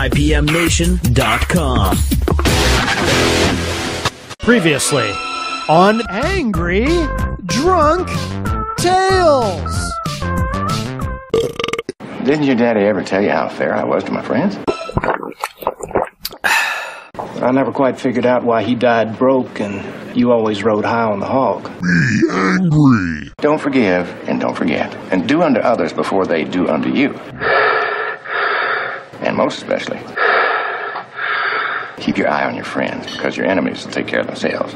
IPMNation.com. Previously on Angry Drunk Tales. Didn't your daddy ever tell you how fair I was to my friends? I never quite figured out why he died broke and you always rode high on the hog. Be angry. Don't forgive and don't forget. And do unto others before they do unto you. And most especially, keep your eye on your friends because your enemies will take care of themselves.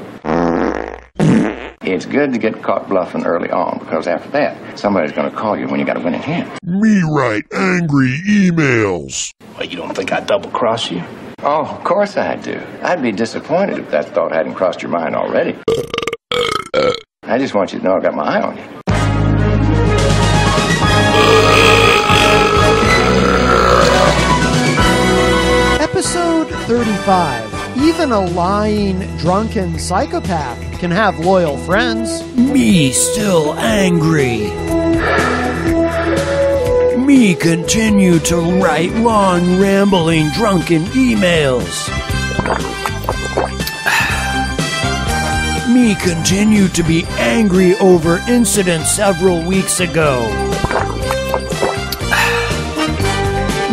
It's good to get caught bluffing early on because after that, somebody's going to call you when you got a winning hand. Me write angry emails. Well, you don't think I'd double-cross you? Oh, of course I do. I'd be disappointed if that thought hadn't crossed your mind already. I just want you to know I got my eye on you. Episode 35. Even a lying, drunken psychopath can have loyal friends. Me still angry. Me continue to write long, rambling, drunken emails. Me continue to be angry over incidents several weeks ago.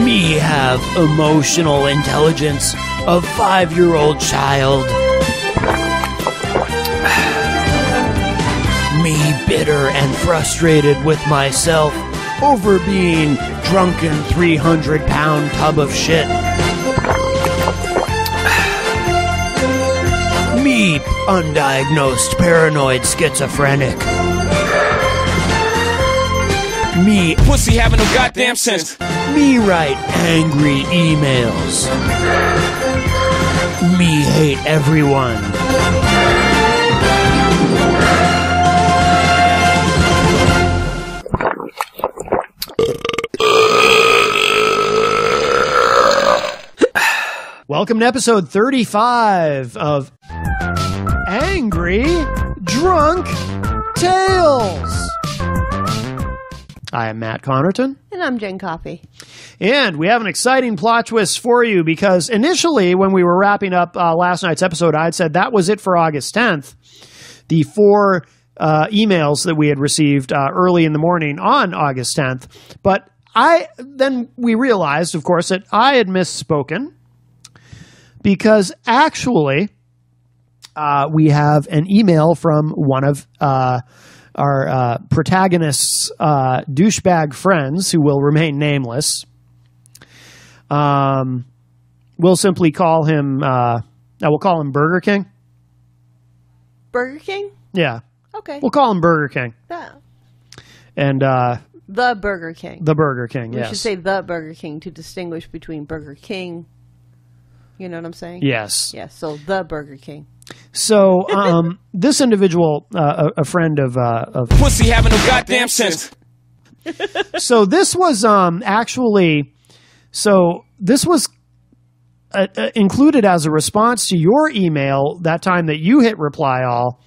Me have emotional intelligence of 5-year-old child. Me bitter and frustrated with myself over being drunken 300-pound tub of shit. Me undiagnosed paranoid schizophrenic. Me pussy having no goddamn sense. Me write angry emails. Me hate everyone. Welcome to episode 35 of Angry Drunk Tales. I am Matt Connerton. And I'm Jen Coffey. And we have an exciting plot twist for you because initially when we were wrapping up last night's episode, I had said that was it for August 10th. The 4 emails that we had received early in the morning on August 10th. But then we realized, of course, that I had misspoken because actually we have an email from one of our protagonist's douchebag friends who will remain nameless. We'll simply call him, we'll call him Burger King. Burger King? Yeah. Okay. We'll call him Burger King. Yeah. And, the Burger King. The Burger King, yes. We should say the Burger King to distinguish between Burger King. You know what I'm saying? Yes. Yeah, so the Burger King. So, this individual, a friend of pussy having no goddamn sense. So this was this was included as a response to your email that time that you hit reply all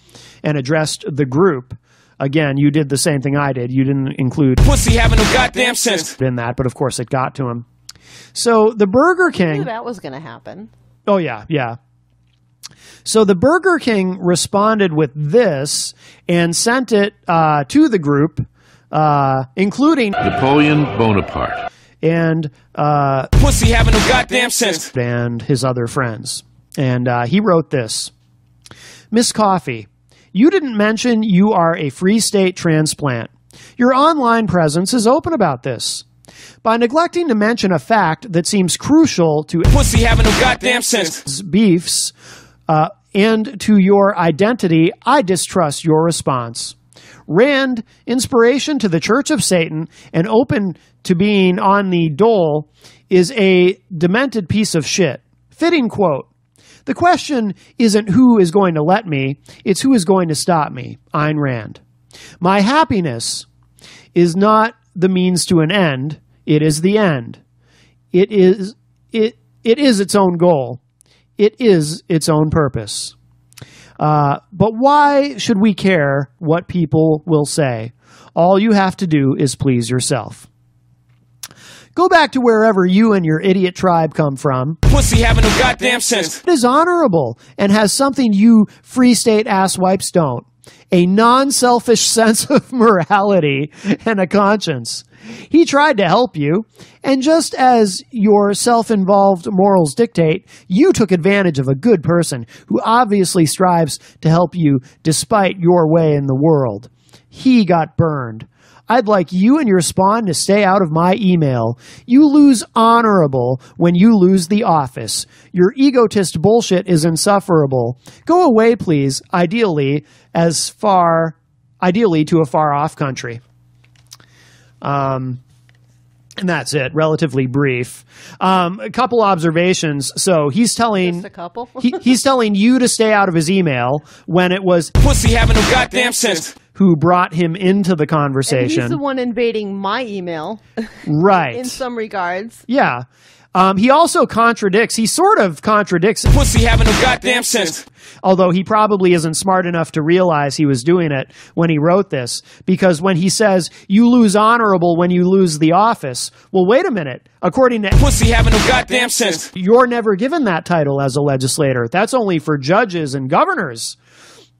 and addressed the group. Again, you did the same thing I did. You didn't include pussy having no goddamn sense in that, but of course it got to him. So the Burger King... I knew that was going to happen. Oh, yeah, yeah. So the Burger King responded with this and sent it to the group, including... Napoleon Bonaparte. And... pussy having no goddamn sense. And his other friends. And he wrote this. Miss Coffee, you didn't mention you are a Free State transplant. Your online presence is open about this. By neglecting to mention a fact that seems crucial to pussy having no goddamn sense beefs and to your identity, I distrust your response. Rand, inspiration to the Church of Satan and open to being on the dole, is a demented piece of shit. Fitting quote. The question isn't who is going to let me, it's who is going to stop me. Ayn Rand. My happiness is not the means to an end. It is the end. It is its own goal. It is its own purpose. But why should we care what people will say? All you have to do is please yourself. Go back to wherever you and your idiot tribe come from. Pussy having no goddamn sense. It is honorable and has something you Free State asswipes don't. A non-selfish sense of morality and a conscience. He tried to help you, and just as your self-involved morals dictate, you took advantage of a good person who obviously strives to help you despite your way in the world. He got burned. I'd like you and your spawn to stay out of my email. You lose honorable when you lose the office. Your egotist bullshit is insufferable. Go away, please, ideally to a far-off country. And that's it. Relatively brief. A couple observations. So he's telling Just a couple. he's telling you to stay out of his email when it was Pussy having no goddamn sense. who brought him into the And conversation. he's the one invading my email Right. in some regards. Yeah. He also contradicts. He sort of contradicts, Pussy having no goddamn sense. although he probably isn't smart enough to realize he was doing it when he wrote this. Because when he says, you lose honorable when you lose the office, well, wait a minute. According to Pussy having no goddamn sense. you're never given that title as a legislator. That's only for judges and governors.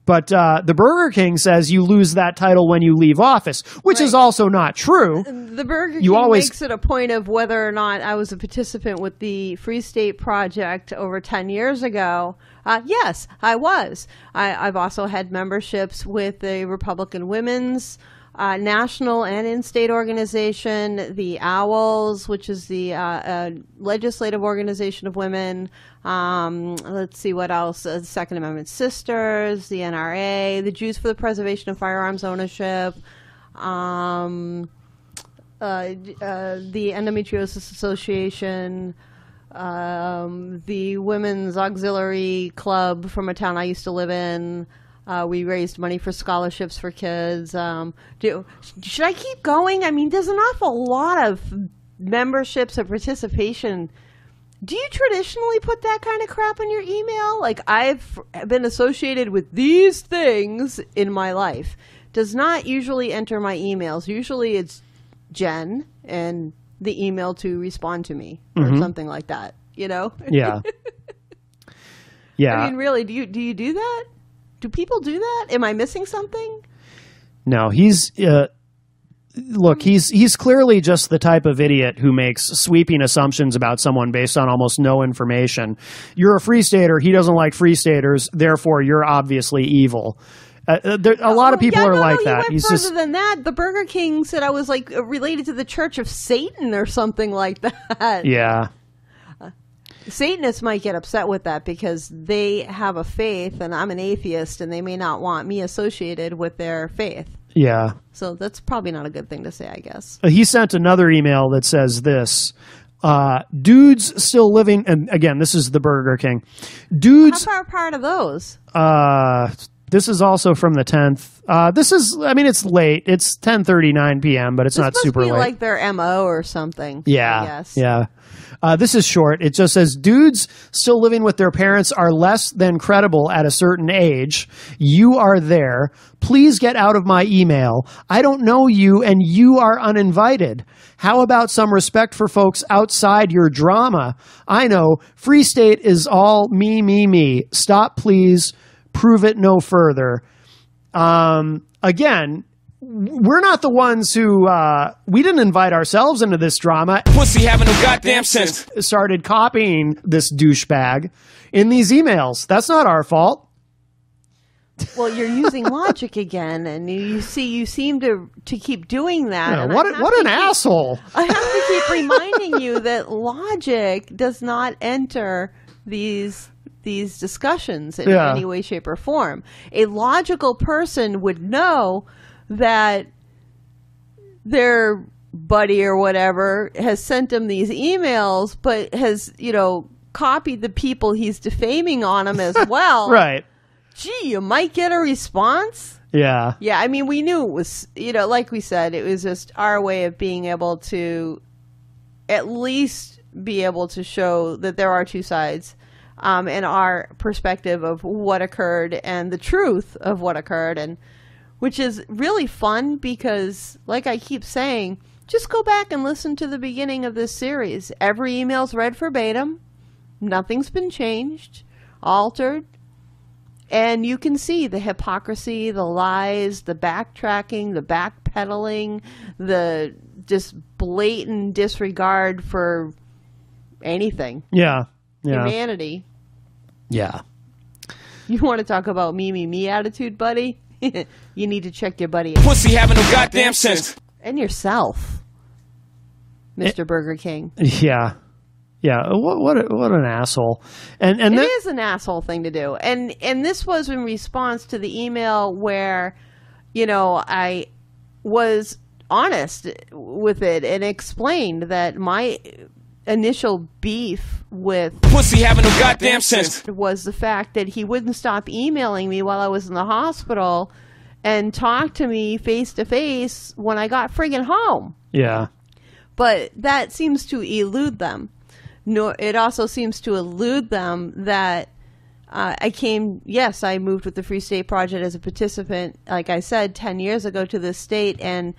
But the Burger King says you lose that title when you leave office, which is also not true. The Burger You King always- makes it a point of whether or not I was a participant with the Free State Project over 10 years ago. Yes, I was. I've also had memberships with the Republican Women's national and in-state organization, the Owls, which is the legislative organization of women. Let's see what else. The Second Amendment Sisters, the NRA, the Jews for the Preservation of Firearms Ownership, the Endometriosis Association, the Women's Auxiliary Club from a town I used to live in. We raised money for scholarships for kids. Should I keep going? I mean, there's an awful lot of memberships and participation. Do you traditionally put that kind of crap in your email? Like, I've been associated with these things in my life. Does not usually enter my emails. Usually it's Jen and the email to respond to me or something like that, you know? Yeah. Yeah. I mean, really, do you do that? Do people do that? Am I missing something? No, he's look, he's clearly just the type of idiot who makes sweeping assumptions about someone based on almost no information. You're a free stater, he doesn't like free staters, therefore you're obviously evil. A lot of people are like that. He went further than that. The Burger King said I was like related to the Church of Satan or something like that. Yeah. Satanists might get upset with that because they have a faith and I'm an atheist and they may not want me associated with their faith. Yeah. So that's probably not a good thing to say, I guess. He sent another email that says this. Dudes still living, and again, this is the Burger King. Dudes. How far apart are those? This is also from the 10th. This is, I mean, it's late. It's 10:39 p.m., but it's not super late. This must be like their MO or something. Yeah. I guess. Yeah. This is short. It just says, dudes still living with their parents are less than credible at a certain age. You are there. Please get out of my email. I don't know you and you are uninvited. How about some respect for folks outside your drama? I know Free State is all me, me, me. Stop, please. Prove it no further. Again, we're not the ones who, we didn't invite ourselves into this drama. Pussy having no goddamn sense. Started copying this douchebag in these emails. That's not our fault. Well, you're using logic again, and you seem to keep doing that. Yeah, and what an asshole. I have to keep reminding you that logic does not enter these discussions in any way, shape, or form. A logical person would know that their buddy or whatever has sent him these emails, but has, copied the people he's defaming on him as well. Right. Gee, you might get a response. Yeah. Yeah, I mean, we knew it was, like we said, it was just our way of being able to at least be able to show that there are two sides. And our perspective of what occurred and the truth of what occurred, and which is really fun because, like I keep saying, Just go back and listen to the beginning of this series. Every email's read verbatim. Nothing's been changed, altered. And you can see the hypocrisy, the lies, the backtracking, the backpedaling, the just blatant disregard for anything. Yeah. Humanity. Yeah. You want to talk about me attitude, buddy? You need to check your buddy Pussy having no goddamn sense. and yourself, Mr. Burger King. Yeah. What an asshole. And It is an asshole thing to do. And this was in response to the email where, I was honest with it and explained that my initial beef with Pussy having no goddamn sense. was the fact that he wouldn't stop emailing me while I was in the hospital and talk to me face to face when I got friggin' home. yeah. But that seems to elude them. No, it also seems to elude them that I moved with the Free State Project as a participant, like I said, 10 years ago to this state, and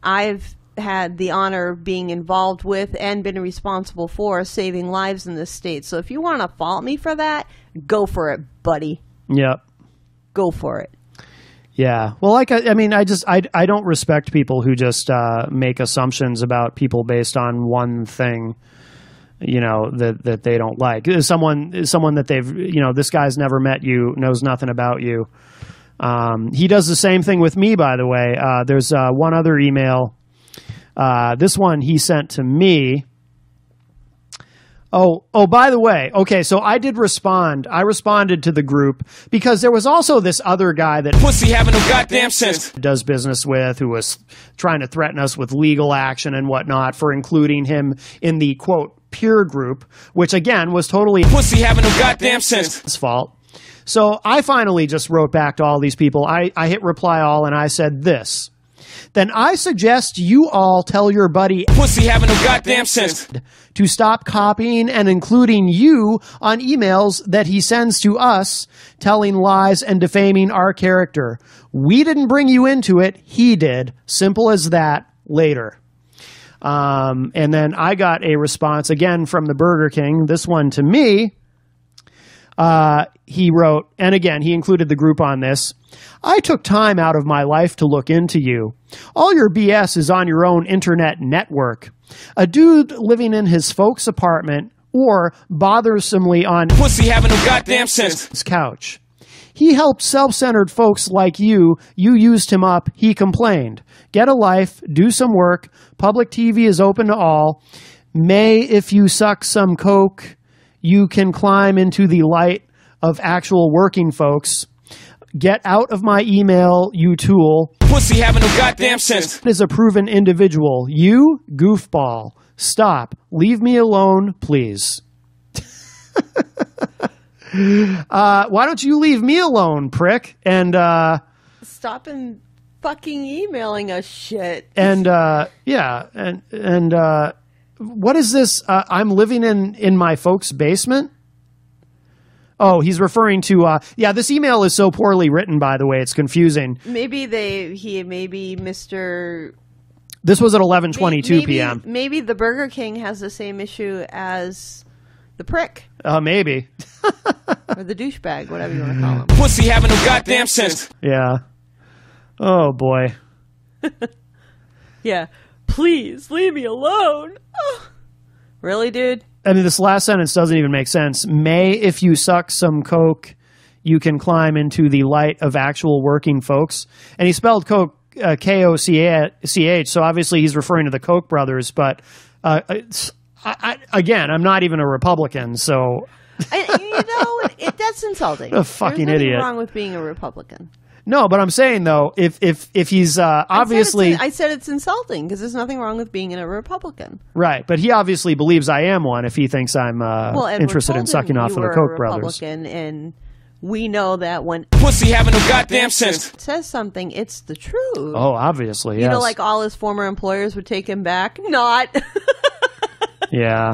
I've had the honor of being involved with and been responsible for saving lives in this state. So if you want to fault me for that, go for it, buddy. Yep. Go for it. Yeah. Well, I don't respect people who just make assumptions about people based on one thing, that they don't like. Someone that they've, this guy's never met you, knows nothing about you. He does the same thing with me, by the way. There's one other email. This one he sent to me. Oh, by the way, okay, so I did respond. I responded to the group because there was also this other guy that Pussy having no goddamn sense. does business with who was trying to threaten us with legal action and whatnot for including him in the, quote, peer group, which again was totally Pussy having no goddamn sense. his fault. So I finally just wrote back to all these people. I hit reply all and I said this. Then I suggest you all tell your buddy Pussy having no goddamn sense. to stop copying and including you on emails that he sends to us, telling lies and defaming our character. We didn't bring you into it. He did. Simple as that. Later. And then I got a response again from the Burger King. This one to me. He wrote, and again, he included the group on this. I took time out of my life to look into you. All your BS is on your own internet network. A dude living in his folks' apartment or bothersomely on Pussy having no goddamn sense. his couch. He helped self-centered folks like you. You used him up. He complained. Get a life. Do some work. Public TV is open to all. May, if you suck some coke, you can climb into the light of actual working folks. Get out of my email, you tool. Pussy having no goddamn sense. Is a proven individual. You, goofball. Stop. Leave me alone, please. Why don't you leave me alone, prick? And Stop and fucking emailing us shit. and what is this? I'm living in my folks' basement. Oh, he's referring to this email is so poorly written, by the way, it's confusing. Maybe Mr. This was at 11:22 p.m. Maybe the Burger King has the same issue as the prick Maybe. or the douchebag, whatever you want to call him. Pussy having no goddamn sense. Yeah. Oh boy. Yeah. Please leave me alone. Oh. Really, dude? I mean, this last sentence doesn't even make sense. May, if you suck some coke, you can climb into the light of actual working folks. And he spelled coke K-O-C-H, so obviously he's referring to the Koch brothers. But again, I'm not even a Republican, so That's insulting. A fucking There's idiot. nothing wrong with being a Republican. no. But I'm saying though, if he's obviously I said it's insulting because there's nothing wrong with being a Republican. right, but he obviously believes I am one. If he thinks I'm Edward interested in told sucking him off you of the were Koch a brothers. Republican, and we know that when Pussy having no goddamn sense. it says something, it's the truth. Oh, obviously, You yes. know, like all his former employers would take him back. Not. yeah.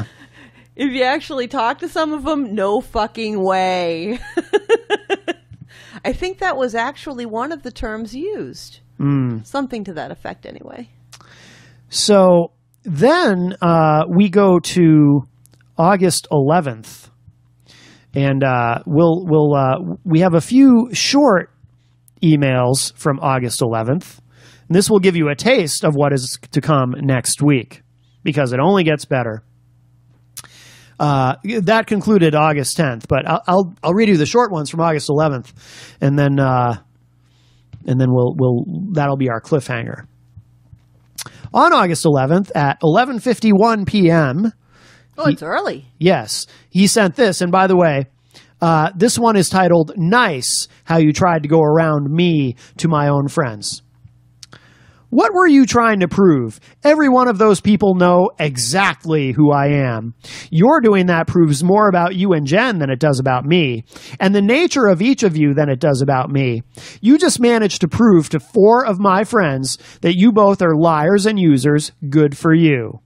If you actually talk to some of them, no fucking way. I think that was actually one of the terms used. Something to that effect, anyway. So then we go to August 11th, and we have a few short emails from August 11th. And this will give you a taste of what is to come next week, because it only gets better. That concluded August 10th, but I'll read you the short ones from August 11th, and then that'll be our cliffhanger. On August 11th at 11:51 p.m. Oh, it's early. Yes, he sent this, and by the way, this one is titled "Nice How You Tried to Go Around Me to My Own Friends." What were you trying to prove? Every one of those people know exactly who I am. Your doing that proves more about you and Jen than it does about me, and the nature of each of you than it does about me. You just managed to prove to 4 of my friends that you both are liars and users. Good for you.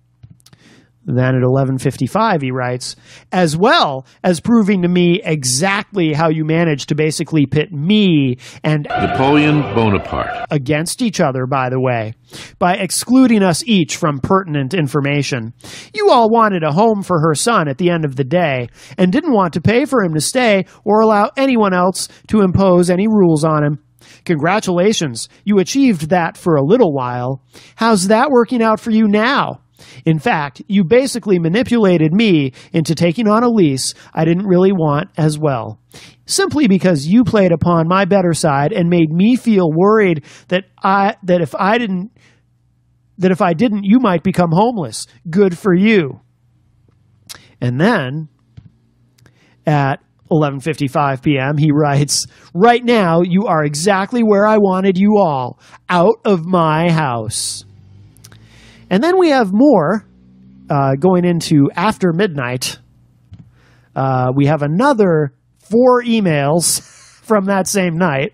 Then at 11:55, he writes, as well as proving to me exactly how you managed to basically pit me and Napoleon Bonaparte against each other, by the way, by excluding us each from pertinent information. You all wanted a home for her son at the end of the day and didn't want to pay for him to stay or allow anyone else to impose any rules on him. Congratulations, you achieved that for a little while. How's that working out for you now? In fact, you basically manipulated me into taking on a lease I didn't really want as well, simply because you played upon my better side and made me feel worried that if I didn't, you might become homeless. Good for you. And then at 11:55 p.m., he writes, right now, you are exactly where I wanted you all, out of my house. And then we have more going into after midnight. We have another 4 emails from that same night,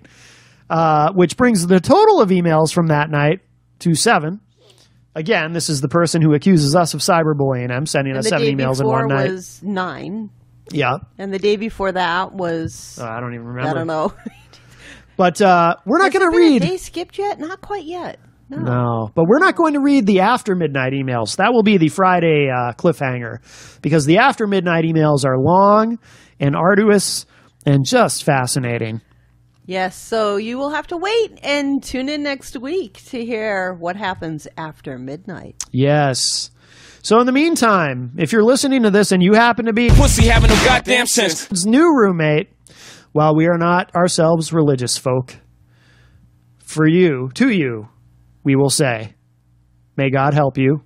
which brings the total of emails from that night to 7. Again, this is the person who accuses us of cyberbullying him, sending us 7 emails in one night. The day before was 9. Yeah. And the day before that was... I don't even remember. I don't know. But we're not going to read... Has a day skipped yet? Not quite yet. No, but we're not going to read the after midnight emails. That will be the Friday cliffhanger, because the after midnight emails are long and arduous and just fascinating. Yes, so you will have to wait and tune in next week to hear what happens after midnight. Yes. So in the meantime, if you're listening to this and you happen to be Pussy having no goddamn sense. his new roommate, while we are not ourselves religious folk, to you, we will say, may God help you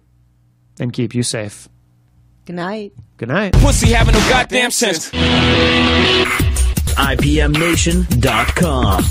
and keep you safe. Good night. Good night. Pussy having no goddamn sense. IPMNation.com.